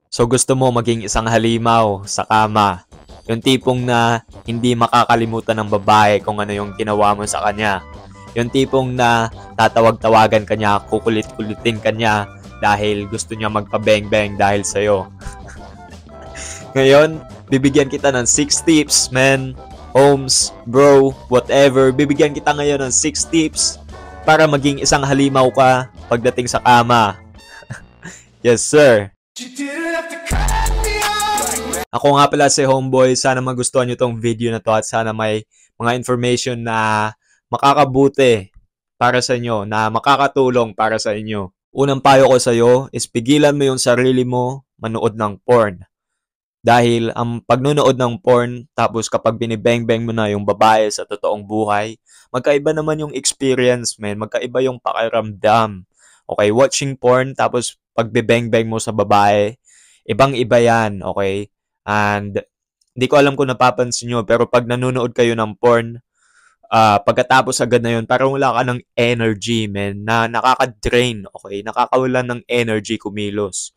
So gusto mo maging isang halimaw sa kama. Yung tipong na hindi makakalimutan ng babae kung ano yung ginawa mo sa kanya. Yung tipong na tatawag-tawagan kanya, kukulit-kulitin kanya dahil gusto niya magpa-bang-bang dahil sa'yo. Ngayon, bibigyan kita ng 6 tips, man. Holmes, bro, whatever. Bibigyan kita ngayon ng 6 tips para maging isang halimaw ka pagdating sa kama. Yes, sir. Ako nga pala si Homeboy. Sana magustuhan nyo tong video na to at sana may mga information na makakabuti para sa inyo, na makakatulong para sa inyo. Unang payo ko sa iyo is pigilan mo yung sarili mo manood ng porn. Dahil ang pagnunood ng porn, tapos kapag binibang-bang mo na yung babae sa totoong buhay, magkaiba naman yung experience, man. Magkaiba yung pakiramdam. Okay, watching porn, tapos pagbibang-bang mo sa babae, ibang-iba yan, okay? And hindi ko alam kung napapansin nyo, pero pag nanonood kayo ng porn, pagkatapos agad na yun, parang wala ka ng energy, man, na nakaka-drain, okay? Nakakawalan ng energy kumilos.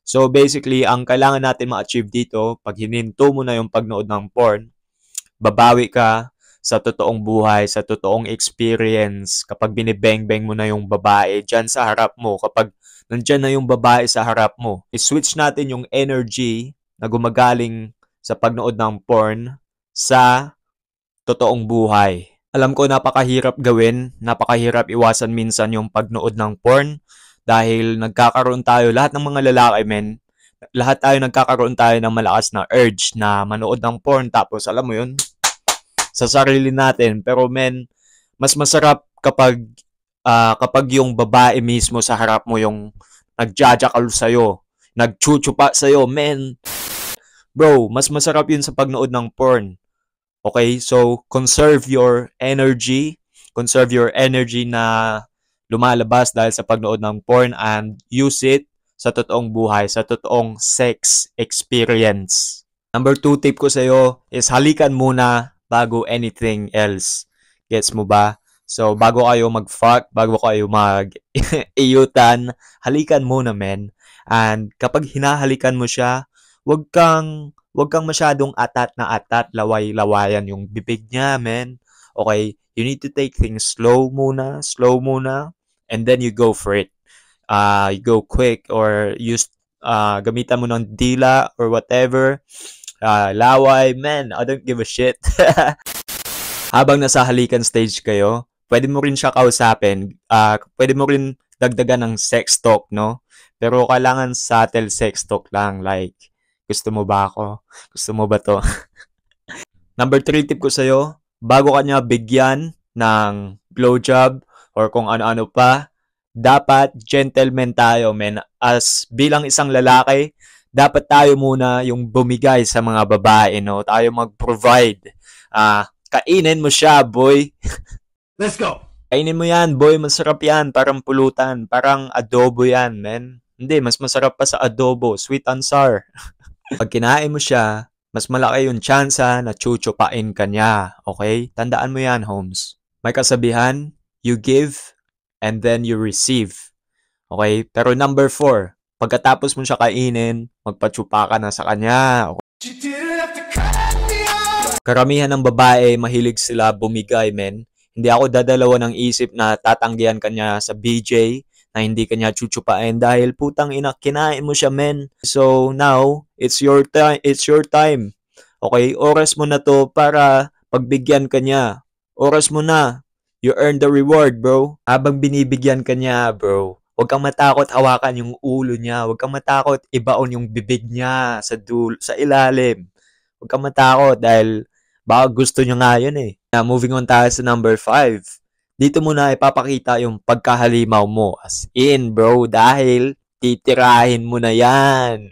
So basically, ang kailangan natin ma-achieve dito, pag hininto mo na yung pagnood ng porn, babawi ka sa totoong buhay, sa totoong experience. Kapag binibang-bang mo na yung babae dyan sa harap mo, kapag nandyan na yung babae sa harap mo, i-switch natin yung energy na gumagaling sa pagnood ng porn sa totoong buhay. Alam ko napakahirap gawin, napakahirap iwasan minsan yung pagnood ng porn, dahil nagkakaroon tayo, lahat ng mga lalaki, men, lahat tayo nagkakaroon tayo ng malakas na urge na manood ng porn, tapos alam mo yun, sa sarili natin. Pero men, mas masarap kapag yung babae mismo sa harap mo yung nagjajakal sa'yo, nagchuchupa sa'yo, men. Bro, mas masarap yun sa pagnood ng porn. Okay, so conserve your energy na lumalabas dahil sa pagnood ng porn, and use it sa totoong buhay, sa totoong sex experience. Number 2 tip ko sa iyo is halikan muna bago anything else. Gets mo ba? So, bago kayo mag-fuck, bago kayo mag-iyutan, halikan muna, men. And kapag hinahalikan mo siya, wag kang masyadong atat na atat, laway-lawayan yung bibig niya, men. Okay, you need to take things slow muna, and then you go for it. You go quick, or use, gamitan mo ng dila or whatever. Laway, man, I don't give a shit. Habang nasa halikan stage kayo, pwede mo rin siya kausapin. Pwede mo rin dagdagan ng sex talk, no? Pero kailangan subtle sex talk lang, like, gusto mo ba ako? Gusto mo ba to? Number 3 tip ko sa'yo, bago ka niya bigyan ng blowjob or kung ano-ano pa, dapat gentleman tayo, men. As bilang isang lalaki, dapat tayo muna yung bumigay sa mga babae, no? Tayo mag-provide. Kainin mo siya, boy. Let's go! Kainin mo yan, boy. Masarap yan. Parang pulutan. Parang adobo yan, men. Hindi, mas masarap pa sa adobo. Sweet and sour. Pag kinain mo siya, mas malaki yung tsansa na chuchupain ka niya. Okay? Tandaan mo yan, Holmes. May kasabihan, you give and then you receive. Okay? Pero number 4, pagkatapos mo siya kainin, magpachupa ka na sa kanya. Okay? Karamihan ng babae, mahilig sila bumigay, men. Hindi ako dadalawa ng isip na tatanggihan kanya sa BJ, na hindi kanya chuchupain dahil putang ina, kinain mo siya, men. So now, it's your time. Okay, oras mo na to para pagbigyan kanya. Oras mo na. You earn the reward, bro. Habang binibigyan kanya, bro, huwag kang matakot hawakan yung ulo niya. Huwag kang matakot ibaon yung bibig niya sa ilalim. Huwag kang matakot dahil baka gusto niya nga yun eh. Moving on tayo sa number 5. Dito mo na ipapakita yung pagkahalimaw mo. As in, bro, dahil titirahin mo na yan.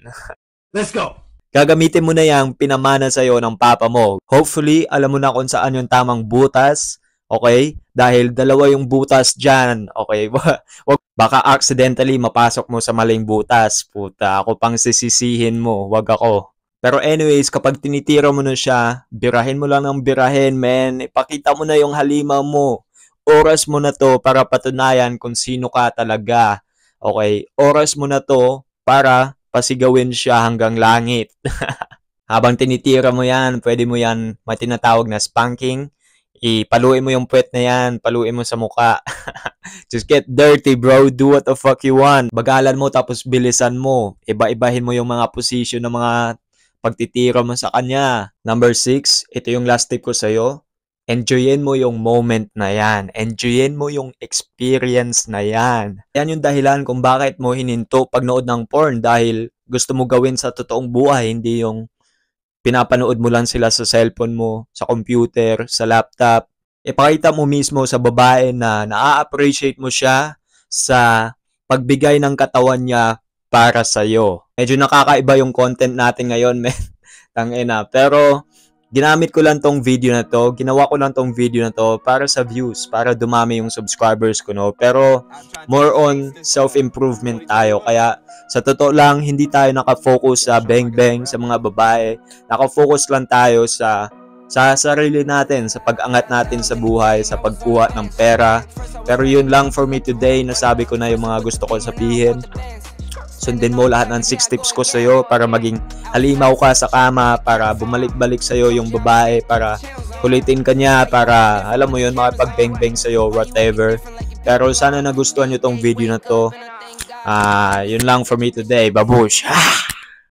Let's go! Gagamitin mo na yung pinamana sa'yo ng papa mo. Hopefully, alam mo na kung saan yung tamang butas. Okay? Dahil dalawa yung butas dyan. Okay? Baka accidentally mapasok mo sa maling butas. Puta, ako pang sisisihin mo. Wag ako. Pero anyways, kapag tinitira mo na siya, birahin mo lang ng birahin, men. Ipakita mo na yung halimaw mo. Oras mo na to para patunayan kung sino ka talaga. Okay? Oras mo na to para pasigawin siya hanggang langit. Habang tinitira mo yan, pwede mo yan matinatawag na spanking. Ipaluin mo yung puwet na yan, paluin mo sa muka. Just get dirty, bro. Do what the fuck you want. Bagalan mo tapos bilisan mo. Iba-ibahin mo yung mga position ng mga pagtitira mo sa kanya. Number 6, ito yung last tip ko sa'yo. Enjoyin mo yung moment na yan. Enjoyin mo yung experience na yan. Yan yung dahilan kung bakit mo hininto pagnood ng porn dahil gusto mo gawin sa totoong buhay, hindi yung pinapanood mo lang sila sa cellphone mo, sa computer, sa laptop. Ipakita mo mismo sa babae na na-appreciate mo siya sa pagbigay ng katawan niya para sa'yo. Medyo nakakaiba yung content natin ngayon, men. Tangina. Pero ginamit ko lang tong video na to, ginawa ko lang tong video na to para sa views, para dumami yung subscribers ko, no? Pero more on self-improvement tayo. Kaya sa totoo lang, hindi tayo nakafocus sa bang-bang sa mga babae. Nakafocus lang tayo sa sarili natin, sa pag-angat natin sa buhay, sa pagkuha ng pera. Pero yun lang for me today. Nasabi ko na yung mga gusto ko sabihin. Sundin mo lahat ng 6 tips ko sa'yo para maging halimaw ka sa kama, para bumalik-balik sa'yo yung babae, para kulitin ka niya, para alam mo yun, makipag-bang-bang sa'yo, whatever. Pero sana nagustuhan nyo tong video na to. Yun lang for me today. Babush!